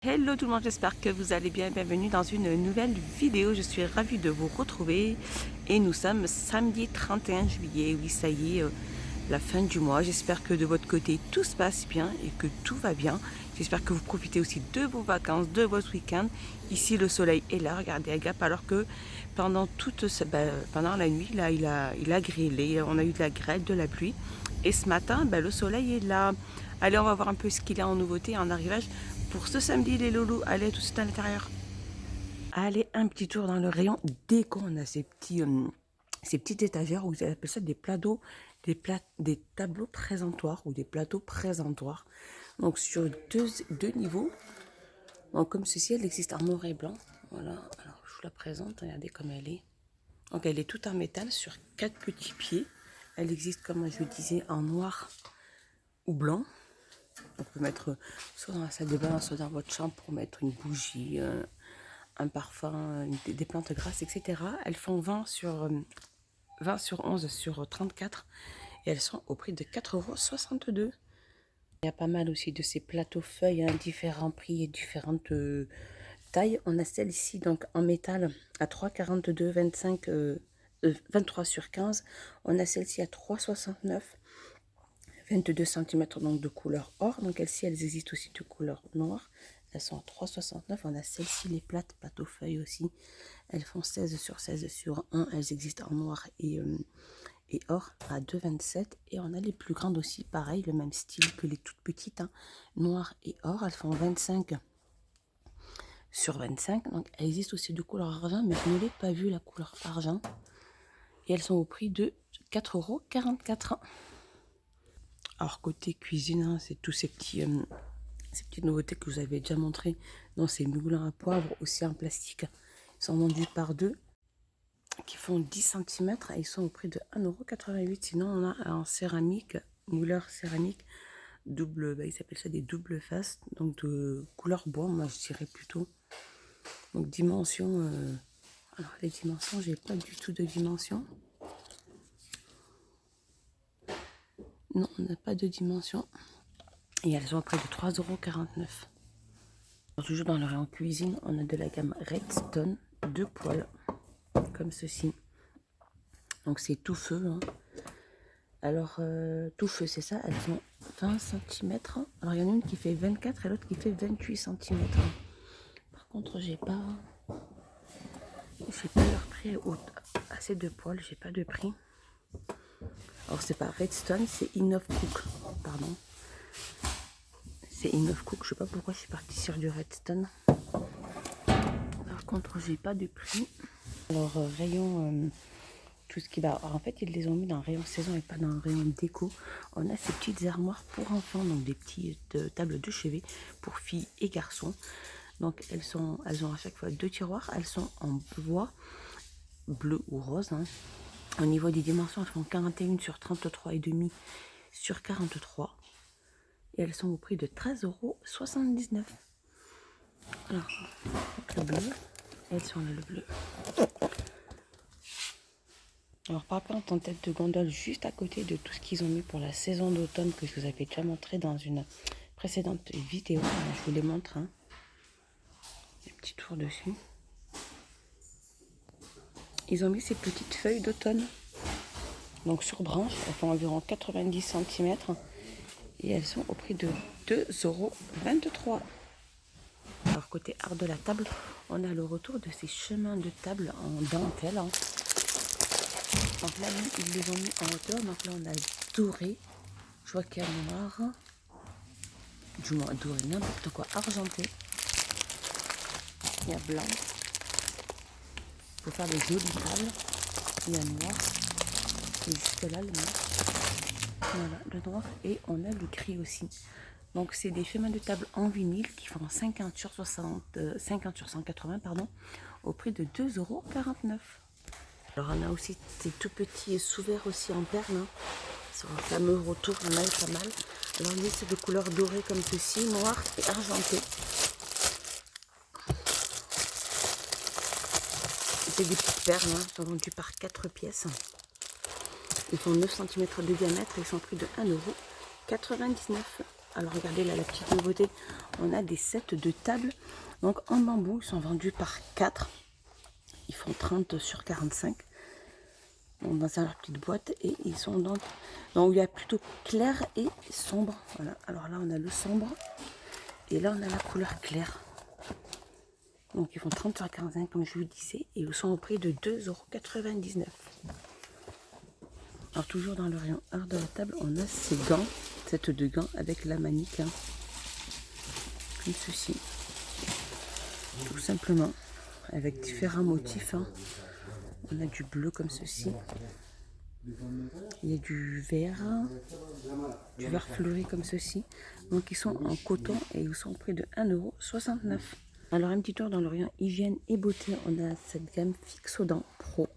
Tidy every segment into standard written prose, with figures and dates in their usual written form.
Hello tout le monde, j'espère que vous allez bien. Bienvenue dans une nouvelle vidéo. Je suis ravie de vous retrouver et nous sommes samedi 31 juillet. Oui, ça y est, la fin du mois. J'espère que de votre côté tout se passe bien et que tout va bien. J'espère que vous profitez aussi de vos vacances, de votre week-end. Ici, le soleil est là, regardez Agap, alors que pendant pendant la nuit, là, il a grêlé. On a eu de la grêle, de la pluie. Et ce matin, le soleil est là. Allez, on va voir un peu ce qu'il y a en nouveauté, en arrivage. Pour ce samedi, les loulous, allez tout de suite à l'intérieur. Allez, un petit tour dans le rayon déco. On a ces petites étagères où ils appellent ça des plateaux, des tableaux présentoirs ou des plateaux présentoirs. Donc sur deux niveaux. Donc comme ceci, elle existe en noir et blanc. Voilà, alors je vous la présente, regardez comme elle est. Donc elle est toute en métal sur 4 petits pieds. Elle existe, comme je vous disais, en noir ou blanc. On peut mettre soit dans la salle de bain, soit dans votre chambre pour mettre une bougie, un parfum, des plantes grasses, etc. Elles font 20 sur 11 sur 34 et elles sont au prix de 4,62 €. Il y a pas mal aussi de ces plateaux feuilles, différents prix et différentes tailles. On a celle-ci donc en métal à 3,42, 23 sur 15. On a celle-ci à 3,69. 22 cm donc de couleur or. Donc elles-ci, elles existent aussi de couleur noire. Elles sont à 3,69. On a celles-ci, les plateaux feuilles aussi. Elles font 16 sur 16 sur 1. Elles existent en noir et or à 2,27. Et on a les plus grandes aussi, pareil, le même style que les toutes petites. Noir et or. Elles font 25 sur 25. Donc elles existent aussi de couleur argent, mais je ne l'ai pas vu la couleur argent. Et elles sont au prix de 4,44 €. Alors côté cuisine, c'est tous ces petites nouveautés que je vous avais déjà montrées dans ces moulins à poivre aussi en plastique. Ils sont vendus par deux, qui font 10 cm et ils sont au prix de 1,88 €. Sinon on a en céramique, mouleur céramique, double, ils s'appellent ça des doubles faces, donc de couleur bois, moi je dirais plutôt. Donc dimension, alors les dimensions, j'ai pas du tout de dimension. Non, on n'a pas de dimension. Et elles sont à près de 3,49 €. Toujours dans le rayon cuisine, on a de la gamme Redstone, 2 poils, comme ceci. Donc c'est tout feu. Alors, tout feu, c'est ça, elles font 20 cm. Alors, il y en a une qui fait 24 et l'autre qui fait 28 cm. Par contre, j'ai pas leur prix à ces 2 poils, j'ai pas de prix. Alors, c'est pas Redstone, c'est Innov Cook, pardon. C'est Innov Cook, je sais pas pourquoi je suis partie sur du Redstone. Par contre, j'ai pas de prix. Alors, rayon, tout ce qui va. Alors, en fait, ils les ont mis dans le rayon saison et pas dans le rayon déco. On a ces petites armoires pour enfants, donc des petites tables de chevet pour filles et garçons. Donc, elles ont à chaque fois 2 tiroirs. Elles sont en bois, bleu ou rose. Au niveau des dimensions, elles font 41 sur 33,5 sur 43. Et elles sont au prix de 13,79 €. Alors, le bleu. Elles sont là, le bleu. Alors par contre en tête de gondole juste à côté de tout ce qu'ils ont mis pour la saison d'automne que je vous avais déjà montré dans une précédente vidéo. Alors, je vous les montre. Un petit tour dessus. Ils ont mis ces petites feuilles d'automne. Donc sur branche, elles font environ 90 cm. Et elles sont au prix de 2,23 €. Alors côté art de la table, on a le retour de ces chemins de table en dentelle. Donc là, ils les ont mis en hauteur. Donc là, on a doré. Je vois qu'il y a noir. Du moins doré, n'importe quoi. Argenté. Il y a blanc. Pour faire des jolies tables. Il y a noir. Et juste là, le noir. Voilà, le noir. Et on a le gris aussi. Donc c'est des chemins de table en vinyle qui font 50 sur 180, pardon, au prix de 2,49 €. Alors on a aussi ces tout petits sous-verres aussi en perles. Sur un fameux retour, on a pas mal. Alors lui c'est de couleur dorée comme ceci, noir et argenté. C'est des petites perles, ils sont vendus par 4 pièces. Ils font 9 cm de diamètre et ils sont pris de 1,99 €. Alors regardez là la petite nouveauté, on a des sets de tables. Donc en bambou, ils sont vendus par 4. Ils font 30 sur 45. Donc dans leur petite boîte. Et ils sont donc il y a plutôt clair et sombre. Voilà. Alors là on a le sombre. Et là on a la couleur claire. Donc ils font 30 sur 45 comme je vous disais. Et ils sont au prix de 2,99 €. Alors toujours dans le rayon art de la table, on a ces gants, cette de gants avec la manique, hein, comme ceci, tout simplement, avec différents motifs. Hein. On a du bleu comme ceci, il y a du vert fleuri comme ceci. Donc ils sont en coton et ils sont au prix de 1,69 €. Alors un petit tour dans le rayon hygiène et beauté, on a cette gamme Fixodent Pro.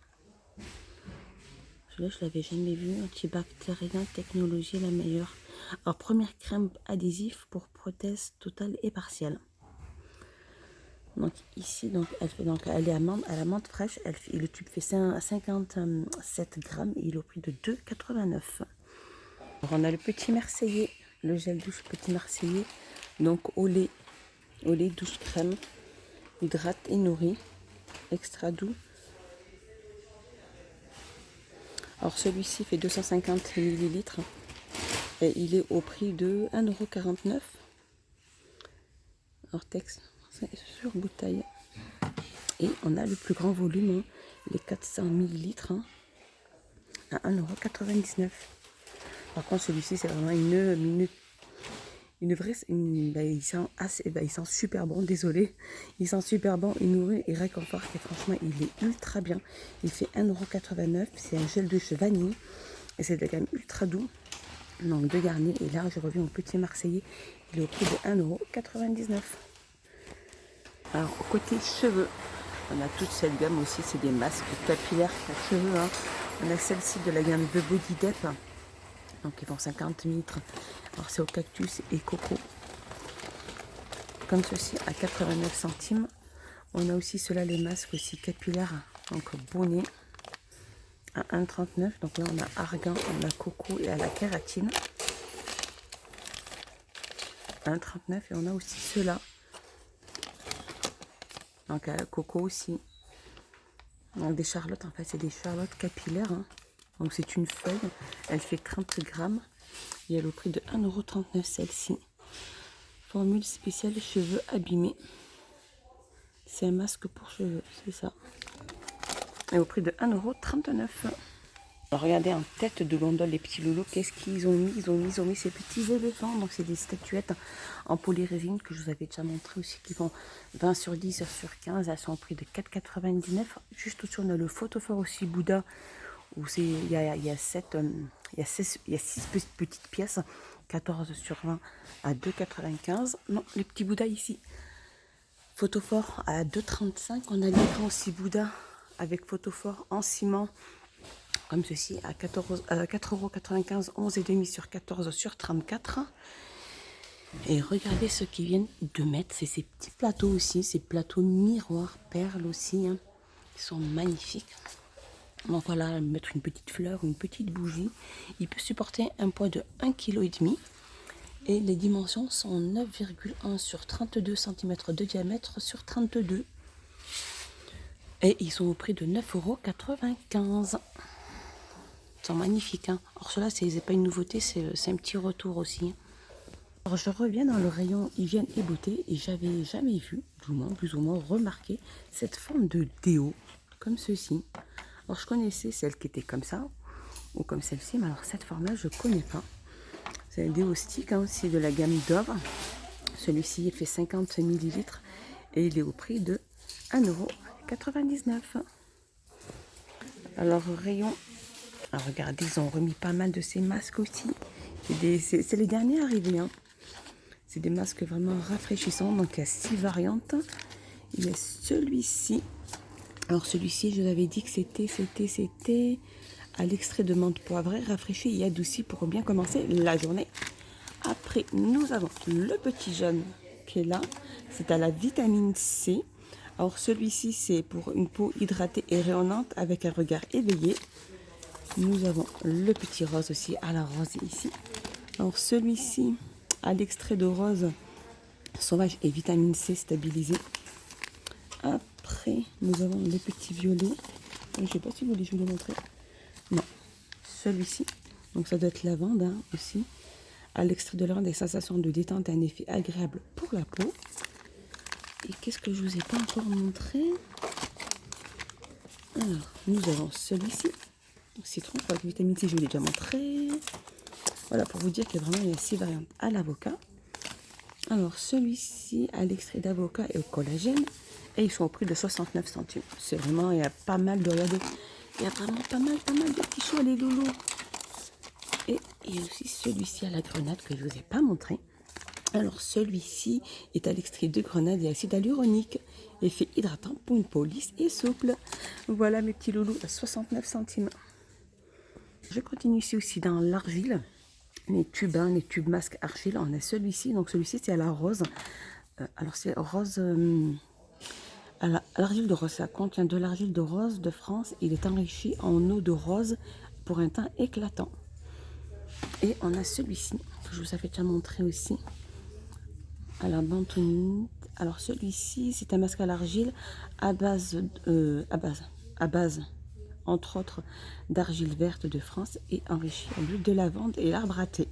Celui-là, je l'avais jamais vu. Antibactérien, technologie la meilleure. Alors, première crème adhésif pour prothèse totale et partielle. Donc, ici, elle est à la menthe fraîche. Le tube fait 57 grammes et il est au prix de 2,89 €. Alors, on a le petit Marseillais, le gel douche petit Marseillais. Donc, au lait douche crème, hydrate et nourrit, extra doux. Alors celui-ci fait 250 ml et il est au prix de 1,49 €. Alors texte sur bouteille. Et on a le plus grand volume, hein, les 400 ml à 1,99 €. Par contre celui-ci c'est vraiment une vraie... il sent super bon, désolé. Il sent super bon, il nourrit et réconforte. Et franchement, il est ultra bien. Il fait 1,89 €. C'est un gel douche vanille. Et c'est de la gamme ultra doux. Donc de Garnier. Et là, je reviens au petit Marseillais. Il est au prix de 1,99 €. Alors, côté cheveux, on a toute cette gamme aussi. C'est des masques capillaires à cheveux. Hein. On a celle-ci de la gamme The Body Dep. Donc ils font 50 ml. Alors c'est au cactus et coco. Comme ceci à 89 centimes. On a aussi ceux-là, les masques aussi capillaires. Donc bonnet à 1,39 €. Donc là on a argan, on a coco et à la kératine. 1,39 € et on a aussi ceux-là. Donc à la coco aussi. Donc des charlottes, en fait c'est des charlottes capillaires. Hein. Donc c'est une feuille, elle fait 30 grammes et elle est au prix de 1,39 € celle-ci. Formule spéciale cheveux abîmés. C'est un masque pour cheveux, c'est ça. Et au prix de 1,39 €. Alors regardez en tête de gondole les petits loulous, qu'est-ce qu'ils ont mis? Ils ont mis ces petits éléphants, donc c'est des statuettes en polyrésine que je vous avais déjà montré aussi, qui font 20 sur 10 sur 15, elles sont au prix de 4,99 €. Juste au-dessus on a le photophore aussi Bouddha, où il y a 6 petites pièces, 14 sur 20 à 2,95 €. Non, les petits Bouddhas ici. Photophore à 2,35 €. On a l'écran aussi Bouddha avec photophore en ciment, comme ceci, à 4,95 €, 11,5 sur 14 sur 34. Et regardez ce qu'ils viennent de mettre, c'est ces petits plateaux aussi, ces plateaux miroirs, perles aussi, hein. Ils sont magnifiques. Donc voilà, mettre une petite fleur ou une petite bougie. Il peut supporter un poids de 1,5 kg. Et les dimensions sont 9,1 sur 32 cm de diamètre sur 32. Et ils sont au prix de 9,95 €. Ils sont magnifiques. Hein. Alors cela, c'est pas une nouveauté, c'est un petit retour aussi. Alors je reviens dans le rayon hygiène et beauté et j'avais jamais vu, plus ou moins remarqué, cette forme de déo, comme ceci. Alors je connaissais celle qui était comme ça, ou comme celle-ci, mais alors cette forme-là, je connais pas. C'est un déo stick, hein, aussi de la gamme Dove. Celui-ci fait 50 ml et il est au prix de 1,99 €. Alors rayon, alors regardez, ils ont remis pas mal de ces masques aussi. C'est les derniers arrivés. Hein. C'est des masques vraiment rafraîchissants. Donc il y a 6 variantes. Il y a celui-ci. Alors celui-ci, je vous avais dit que c'était à l'extrait de menthe poivrée, rafraîchi et adouci pour bien commencer la journée. Après, nous avons le petit jaune qui est là. C'est à la vitamine C. Alors celui-ci, c'est pour une peau hydratée et rayonnante avec un regard éveillé. Nous avons le petit rose aussi à la rose ici. Alors celui-ci, à l'extrait de rose sauvage et vitamine C stabilisée. Après, nous avons les petits violets. Je ne sais pas si vous voulez, je vous les montrer. Non, celui-ci. Donc ça doit être lavande hein, aussi. À l'extrait de lavande, des sensations de détente et un effet agréable pour la peau. Et qu'est-ce que je vous ai pas encore montré? Alors, nous avons celui-ci. Citron avec vitamine C, je vous l'ai déjà montré. Voilà, pour vous dire que vraiment il y a 6 variantes à l'avocat. Alors, celui-ci à l'extrait d'avocat et au collagène. Et ils sont au prix de 69 centimes. C'est vraiment, il y a pas mal de, regardez, il y a vraiment pas mal de petits choux, les loulous. Et il y a aussi celui-ci à la grenade que je ne vous ai pas montré. Alors celui-ci est à l'extrait de grenade et acide hyaluronique. Effet hydratant pour une peau lisse et souple. Voilà mes petits loulous à 69 centimes. Je continue ici aussi dans l'argile. Les tubes, hein, les tubes masques argile. On a celui-ci. Donc celui-ci c'est à la rose. Alors c'est rose... à l'argile de rose, ça contient de l'argile de rose de France. Il est enrichi en eau de rose pour un teint éclatant. Et on a celui-ci, que je vous avais déjà montré aussi, à la bentonite. Alors celui-ci, c'est un masque à l'argile à base, entre autres, d'argile verte de France et enrichi à l'huile de lavande et l'arbre à thé.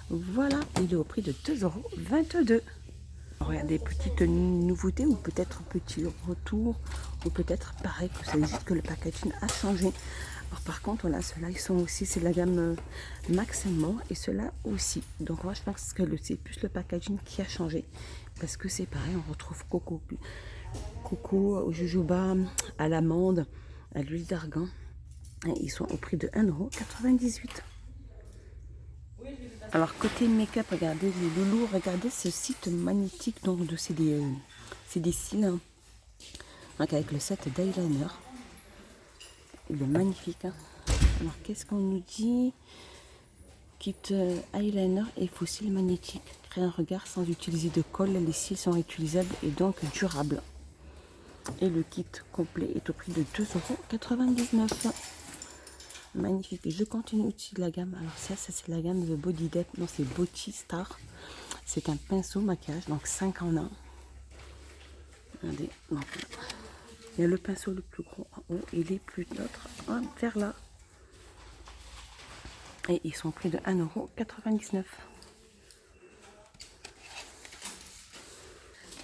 Voilà, il est au prix de 2,22 €. Regardez, petite nouveauté ou peut-être petit retour ou peut-être pareil que c'est juste que le packaging a changé. Alors par contre voilà, ceux-là ils sont aussi, c'est de la gamme Maximum et ceux-là aussi. Donc moi je pense que c'est plus le packaging qui a changé parce que c'est pareil, on retrouve coco au jojoba, à l'amande, à l'huile d'argan. Ils sont au prix de 1,98 €. Alors côté make-up, regardez les loulous, regardez ce site magnétique, donc c'est des cils, hein. Donc avec le set d'eyeliner. Il est magnifique. Hein. Alors qu'est-ce qu'on nous dit? Kit eyeliner et faux cils magnétiques. Crée un regard sans utiliser de colle. Les cils sont réutilisables et donc durables. Et le kit complet est au prix de 2,99 €. Magnifique. Je continue aussi de la gamme. Alors ça c'est la gamme de Body Depth. Non, c'est Body Star. C'est un pinceau maquillage, donc 5 en 1. Regardez. Donc, il y a le pinceau le plus gros en haut et les plus d'autres vers là. Et ils sont au prix de 1,99 €.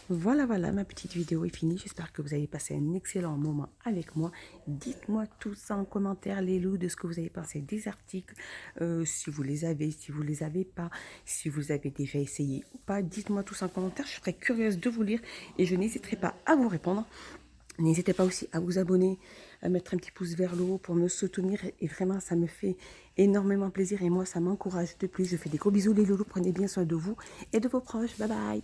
Voilà, ma petite vidéo est finie. J'espère que vous avez passé un excellent moment avec moi. Dites-moi tout ça en commentaire, les loups, de ce que vous avez pensé des articles. Si vous les avez, si vous les avez pas, si vous avez déjà essayé ou pas. Dites-moi tout ça en commentaire. Je serai curieuse de vous lire et je n'hésiterai pas à vous répondre. N'hésitez pas aussi à vous abonner, à mettre un petit pouce vers le haut pour me soutenir. Et vraiment, ça me fait énormément plaisir. Et moi, ça m'encourage de plus. Je fais des gros bisous les loulous. Prenez bien soin de vous et de vos proches. Bye bye.